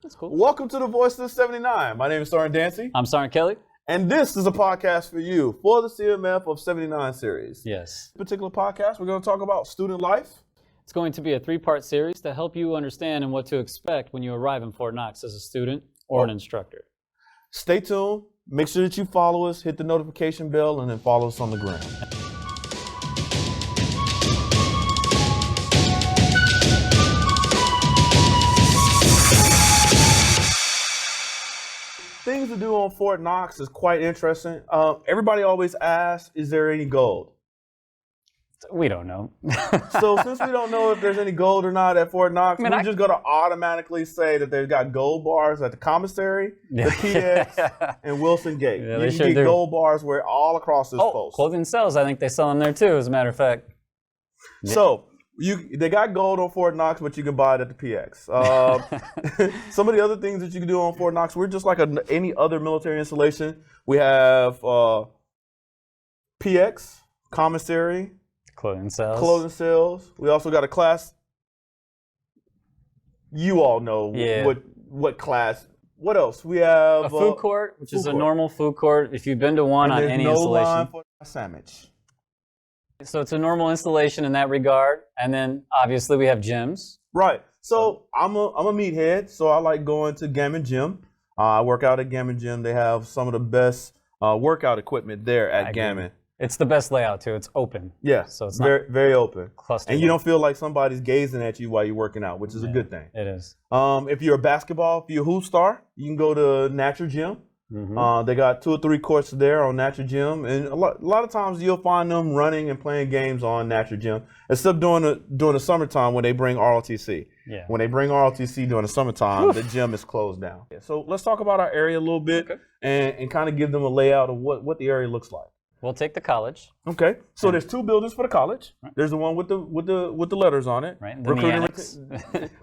That's cool. Welcome to the Voice of the 79. My name is Sergeant Dancy. I'm Sergeant Kelly. And this is a podcast for you for the CMF of 79 series. Yes. This particular podcast, we're going to talk about student life. It's going to be a 3-part series to help you understand and what to expect when you arrive in Fort Knox as a student or an instructor. Stay tuned. Make sure that you follow us, hit the notification bell, and then follow us on the gram. Things to do on Fort Knox is quite interesting. Everybody always asks, is there any gold? We don't know. So since we don't know if there's any gold or not at Fort Knox, we're just going to automatically say that they've got gold bars at the commissary, the PX, and Wilson Gate. Yeah, you can get gold bars where all across this post. Clothing sells. I think they sell them there too, as a matter of fact. So they got gold on Fort Knox, but you can buy it at the PX. Some of the other things that you can do on Fort Knox, we're just like any other military installation. We have PX, commissary, clothing sales. We also got a class. You all know what class. What else? We have a food court, which is a normal food court. If you've been to one on any installation. No line for a sandwich. So it's a normal installation in that regard. And then obviously we have gyms. Right. So I'm a meathead, so I like going to Gammon Gym. I work out at Gammon Gym. They have some of the best workout equipment there at Gammon. It's the best layout too. It's open. Yeah. So it's very, very open. Clustered. And you don't feel like somebody's gazing at you while you're working out, which is a good thing. It is. If you're a hoop star, you can go to Natural Gym. Mm-hmm. They got 2 or 3 courts there on Natural Gym, and a lot of times you'll find them running and playing games on Natural Gym, except during the summertime when they bring ROTC. Yeah. When they bring ROTC during the summertime, the gym is closed down. So let's talk about our area a little bit and kind of give them a layout of what the area looks like. We'll take the college. Okay. So there's 2 buildings for the college. Right. There's the one with the letters on it. Right. Then the annex.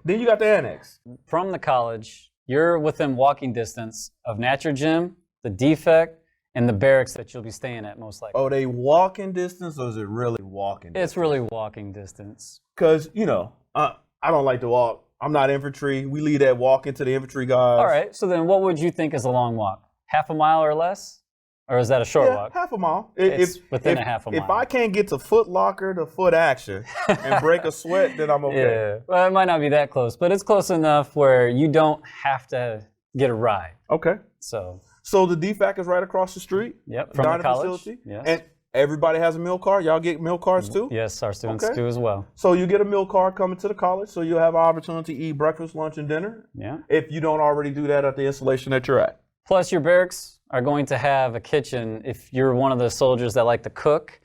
Then you got the annex. From the college, you're within walking distance of Natural Gym, the defect, and the barracks that you'll be staying at most likely. Oh, they walking distance, or is it really walking distance? It's really walking distance. Because, I don't like to walk. I'm not infantry. We leave that walking to the infantry guys. All right. So then what would you think is a long walk? Half a mile or less? Or is that a short walk? Half a mile. It's within a half a mile. If I can't get to Foot Locker to Foot Action and break a sweat, then I'm okay. Yeah. Well, it might not be that close, but it's close enough where you don't have to get a ride. Okay. So the DFAC is right across the street. Yep, from the college. Facility. Yes. And everybody has a meal card. Y'all get meal cards too? Yes, our students do as well. So you get a meal card coming to the college, so you'll have an opportunity to eat breakfast, lunch, and dinner. Yeah. If you don't already do that at the installation that you're at. Plus, your barracks are going to have a kitchen. If you're one of the soldiers that like to cook,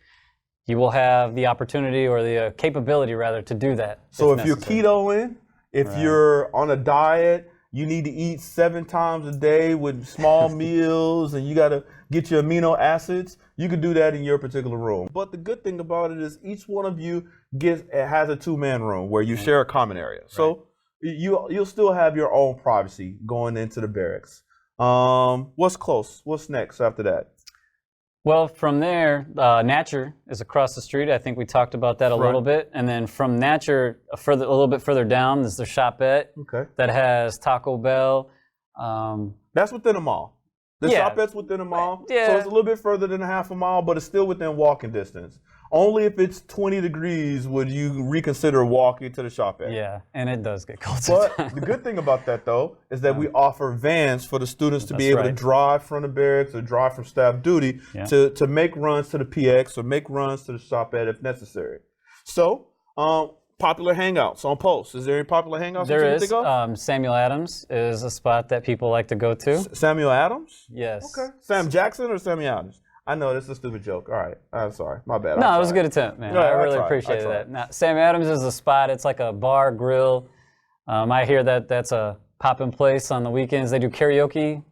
you will have the opportunity or the capability, rather, to do that. So if you're ketoing, if you're on a diet, you need to eat 7 times a day with small meals, and you got to get your amino acids, you can do that in your particular room. But the good thing about it is each one of you has a 2-man room where you share a common area. So you'll still have your own privacy going into the barracks. What's close? What's next after that? Well, from there, Natcher is across the street. I think we talked about that a little bit. And then from Natcher, a little bit further down, there's the Shopette that has Taco Bell. That's within a mall. The Shopette's within a mall. Yeah. So it's a little bit further than a half a mile, but it's still within walking distance. Only if it's 20 degrees would you reconsider walking to the Shopette. Yeah, and it does get cold But sometimes. the good thing about that, though, is that we offer vans for the students to be able to drive from the barracks or drive from staff duty to make runs to the PX or make runs to the Shopette if necessary. So, popular hangouts on post. Is there any popular hangouts there that you is. think of? Samuel Adams is a spot that people like to go to. Samuel Adams? Yes. Okay. Sam Jackson or Samuel Adams? I know, that's a stupid joke. All right. I'm sorry. My bad. No, it was a good attempt, man. I really appreciated that. Now, Sam Adams is a spot. It's like a bar, grill. I hear that that's a poppin' place on the weekends. They do karaoke.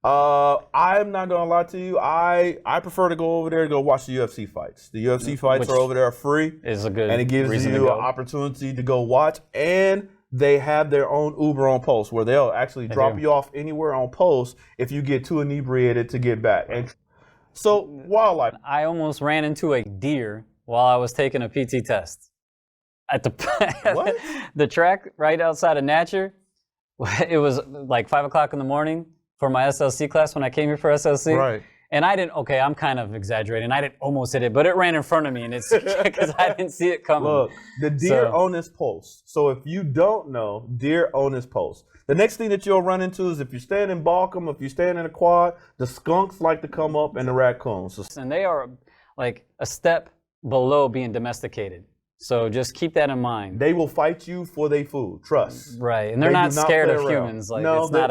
I'm not going to lie to you. I prefer to go over there to go watch the UFC fights. The UFC fights are over there free. Is a good and it gives you an opportunity to go watch. And they have their own Uber on post where they'll actually drop you off anywhere on post if you get too inebriated to get back. And so, wildlife. I almost ran into a deer while I was taking a PT test. At the What? the track right outside of Natcher, it was like 5 o'clock in the morning for my SLC class when I came here for SLC. Right. And I didn't, okay, I'm kind of exaggerating. I didn't almost hit it, but it ran in front of me, and it's because I didn't see it coming. Look, the deer own this post. So if you don't know, deer own this post. The next thing that you'll run into is if you stand in Balcom, if you stand in a quad, the skunks like to come up and the raccoons. And they are like a step below being domesticated. So just keep that in mind. They will fight you for their food, trust. Right, and they're not scared of humans. Like no, it's not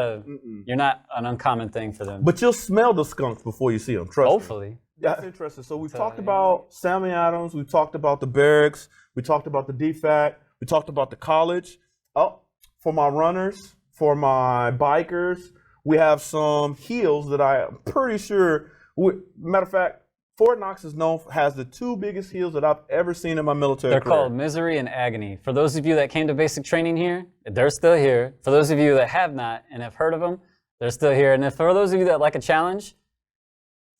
you're not an uncommon thing for them. But you'll smell the skunks before you see them, trust Hopefully. me. That's interesting. So we've talked about Sammy Adams, we've talked about the barracks, we talked about the DFAC, we talked about the college. Oh, for my runners, for my bikers, we have some hills that I'm pretty sure, matter of fact, Fort Knox has the 2 biggest hills that I've ever seen in my military career. They're called Misery and Agony. For those of you that came to basic training here, they're still here. For those of you that have not and have heard of them, they're still here. And for those of you that like a challenge,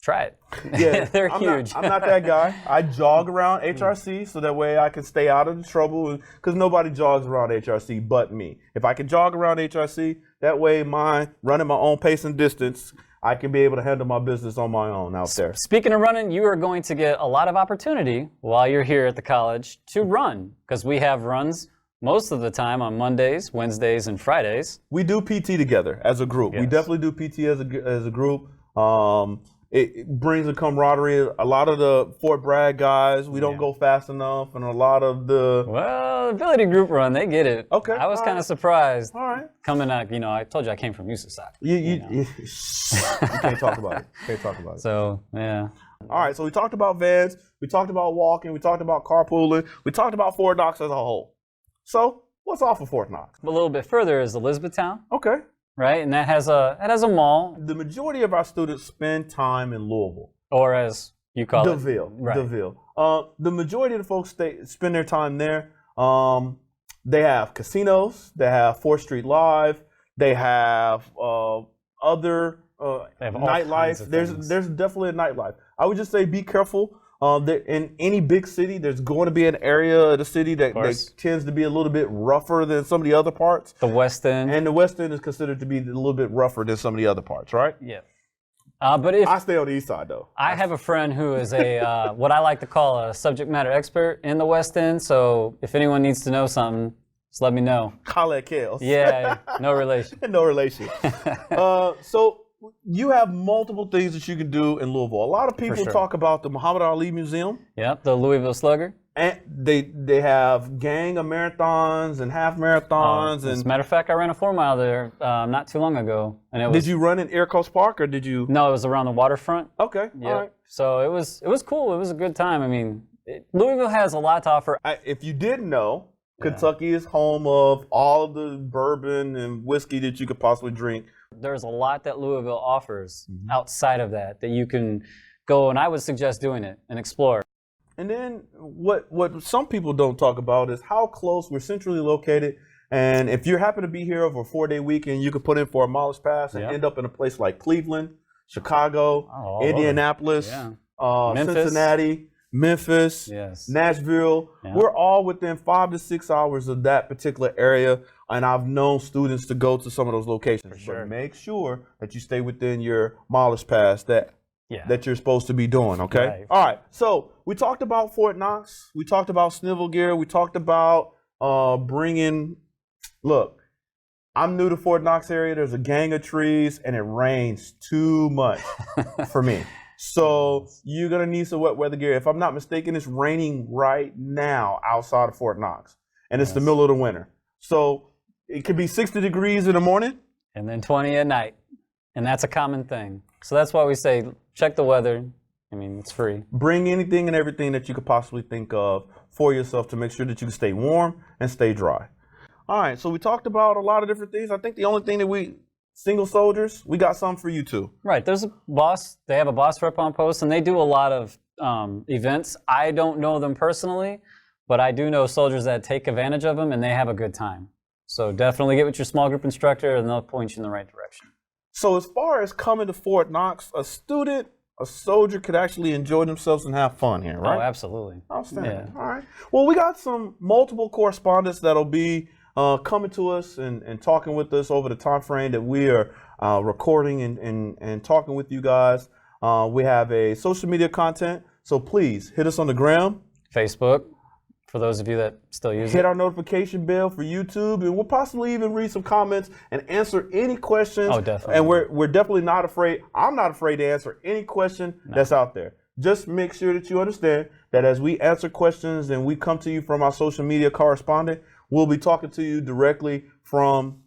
try it. Yeah, they're huge. I'm not that guy. I jog around HRC so that way I can stay out of the trouble, because nobody jogs around HRC but me. If I can jog around HRC, that way running my own pace and distance, I can be able to handle my business on my own out there. Speaking of running, you are going to get a lot of opportunity while you're here at the college to run, because we have runs most of the time on Mondays, Wednesdays, and Fridays. We do PT together as a group. Yes. We definitely do PT as a group. It brings a camaraderie. A lot of the Fort Bragg guys, we don't go fast enough, and a lot of the ability group run, they get it. Okay, I was kind of surprised. All right, coming out, I told you I came from USASOC. You can't talk about it. Can't talk about it. So yeah. All right, so we talked about vans, we talked about walking, we talked about carpooling, we talked about Fort Knox as a whole. So what's off of Fort Knox? A little bit further is Elizabethtown. Okay. Right, and that has a mall. The majority of our students spend time in Louisville, or as you call DeVille. Right. DeVille. The majority of the folks spend their time there. They have casinos. They have 4th Street Live. They have other nightlife. There's definitely a nightlife. I would just say be careful. In any big city, there's going to be an area of the city that tends to be a little bit rougher than some of the other parts. The West End. And the West End is considered to be a little bit rougher than some of the other parts, right? Yeah. But if I stay on the east side, though. I have a friend who is a what I like to call a subject matter expert in the West End. So if anyone needs to know something, just let me know. Holla at Kales. Yeah, no relation. No relation. So you have multiple things that you can do in Louisville. A lot of people talk about the Muhammad Ali Museum. Yep, the Louisville Slugger. And they have gang of marathons and half marathons. As a matter of fact, I ran a 4-mile there not too long ago. And it was, did you run in Air Coast Park or did you? No, it was around the waterfront. Okay, yep. All right. So it was cool. It was a good time. I mean, Louisville has a lot to offer. If you didn't know, Kentucky is home of all of the bourbon and whiskey that you could possibly drink. There's a lot that Louisville offers outside of that you can go, and I would suggest doing it and explore. And then what some people don't talk about is how close we're centrally located. And if you happen to be here over a 4-day weekend, you could put in for a mileage pass and end up in a place like Cleveland, Chicago, Indianapolis, Cincinnati, Memphis, Nashville. We're all within 5 to 6 hours of that particular area. And I've known students to go to some of those locations. But make sure that you stay within your mileage pass that you're supposed to be doing, okay? Right. All right, so we talked about Fort Knox. We talked about snivel gear. We talked about look, I'm new to Fort Knox area. There's a gang of trees, and it rains too much for me. So you're going to need some wet weather gear. If I'm not mistaken, it's raining right now outside of Fort Knox, and it's the middle of the winter. So it could be 60 degrees in the morning. And then 20 at night. And that's a common thing. So that's why we say check the weather. I mean, it's free. Bring anything and everything that you could possibly think of for yourself to make sure that you can stay warm and stay dry. All right, so we talked about a lot of different things. I think the only thing that single soldiers, we got something for you too. Right, there's a boss. They have a boss rep on post, and they do a lot of events. I don't know them personally, but I do know soldiers that take advantage of them, and they have a good time. So definitely get with your small group instructor, and they'll point you in the right direction. So as far as coming to Fort Knox, a soldier could actually enjoy themselves and have fun here, right? Oh, absolutely. Outstanding. Yeah. All right. Well, we got some multiple correspondents that'll be coming to us and talking with us over the time frame that we are recording and talking with you guys. We have a social media content, so please hit us on the gram. Facebook, for those of you that still use it. Hit our notification bell for YouTube, and we'll possibly even read some comments and answer any questions. Oh, definitely. And we're definitely not afraid. I'm not afraid to answer any question that's out there. Just make sure that you understand that as we answer questions and we come to you from our social media correspondent, we'll be talking to you directly from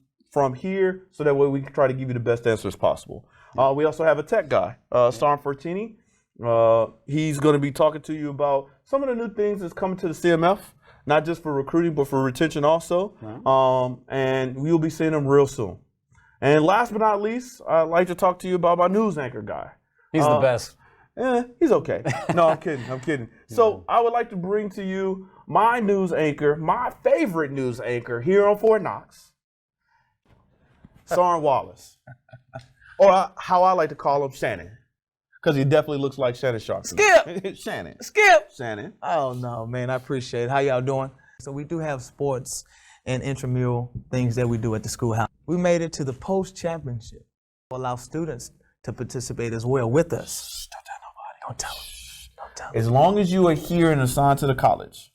here, so that way we can try to give you the best answers possible. We also have a tech guy, Storm Fortini. He's going to be talking to you about some of the new things that's coming to the CMF, not just for recruiting, but for retention also. And we'll be seeing him real soon. And last but not least, I'd like to talk to you about my news anchor guy. He's the best. He's okay. No, I'm kidding. So I would like to bring to you my news anchor, my favorite news anchor here on Fort Knox, Sarn Wallace. Or how I like to call him, Shannon. Because he definitely looks like Shannon Sharp. Skip! Shannon. Skip! Shannon. Oh, no, man, I appreciate it. How y'all doing? So we do have sports and intramural things that we do at the schoolhouse. We made it to the post-championship. Allow students to participate as well with us. Don't tell nobody. Don't tell them. Don't tell them. As long as you are here and assigned to the college,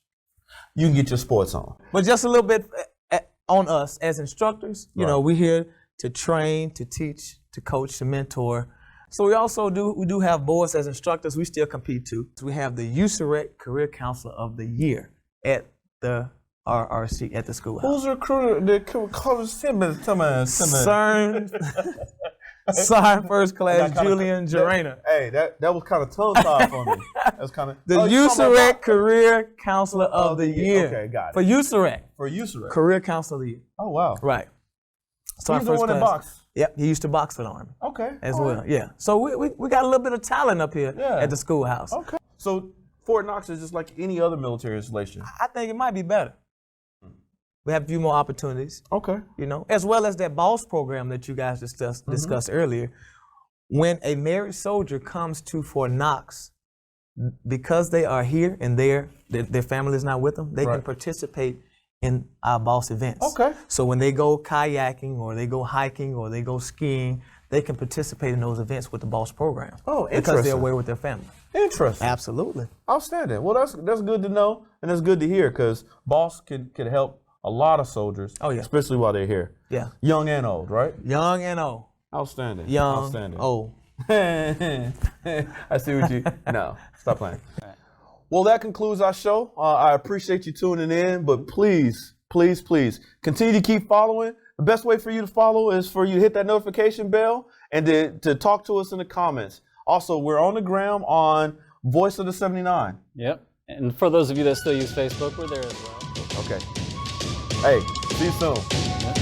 you can get your sports on. But just a little bit on us as instructors. You know, we're here to train, to teach, to coach, to mentor. So we also do have boards as instructors. We still compete too. So we have the USEREC Career Counselor of the Year at the RRC at the schoolhouse. Who's the CERN First Class Julian Gerena. Hey, that was kind of tongue-tied for me. That was kind of the USEREC Career Counselor of the Year. Okay, got it. For USEREC. For USEREC. Career Counselor of the Year. Oh, wow. Right. So He's the one that boxed. Yep, he used to box for the Army. Okay. As well, yeah. So we got a little bit of talent up here at the schoolhouse. Okay. So Fort Knox is just like any other military installation. I think it might be better. We have a few more opportunities. Okay. You know, as well as that BOSS program that you guys discussed earlier. When a married soldier comes to Fort Knox, because they are here and their family is not with them, they can participate in our BOSS events. Okay. So when they go kayaking or they go hiking or they go skiing, they can participate in those events with the BOSS program. Oh, interesting. Because they're away with their family. Interesting. Absolutely. Outstanding. Well, that's good to know, and that's good to hear, because BOSS could help a lot of soldiers. Oh, yeah. Especially while they're here. Yeah. Young and old, right? Young and old. Outstanding. Young, Outstanding. old. I see what you. No, stop playing. Well, that concludes our show. I appreciate you tuning in, but please continue to keep following. The best way for you to follow is for you to hit that notification bell and to talk to us in the comments. Also, we're on the gram on Voice of the 79. Yep. And for those of you that still use Facebook, we're there as well. Okay. Hey, see you soon. Yep.